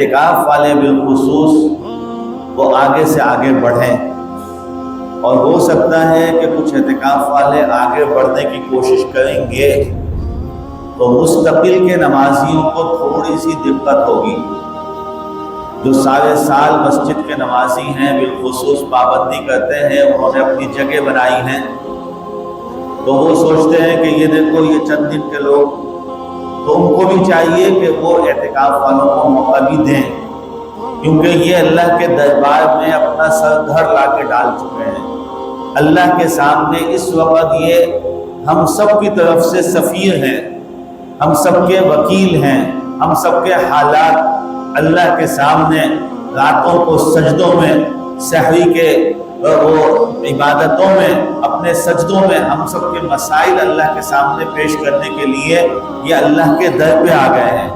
اعتکاف والے بالخصوص وہ آگے سے آگے بڑھیں، اور ہو سکتا ہے کہ کچھ اعتکاف والے آگے بڑھنے کی کوشش کریں گے تو مستقل کے نمازیوں کو تھوڑی سی دقت ہوگی۔ جو سارے سال مسجد کے نمازی ہیں، بالخصوص پابندی کرتے ہیں، انہوں نے اپنی جگہ بنائی ہیں، تو وہ سوچتے ہیں کہ یہ دیکھو یہ چند دن کے لوگ، تو ان کو بھی چاہیے کہ وہ اعتکاف والوں کو موقع بھی دیں، کیونکہ یہ اللہ کے دربار میں اپنا سر دھڑ لا کے ڈال چکے ہیں۔ اللہ کے سامنے اس وقت یہ ہم سب کی طرف سے سفیر ہیں، ہم سب کے وکیل ہیں، ہم سب کے حالات اللہ کے سامنے راتوں کو سجدوں میں، سحری کے وہ عبادتوں میں، اپنے سجدوں میں ہم سب کے مسائل اللہ کے سامنے پیش کرنے کے لیے یہ اللہ کے در پہ آ گئے ہیں۔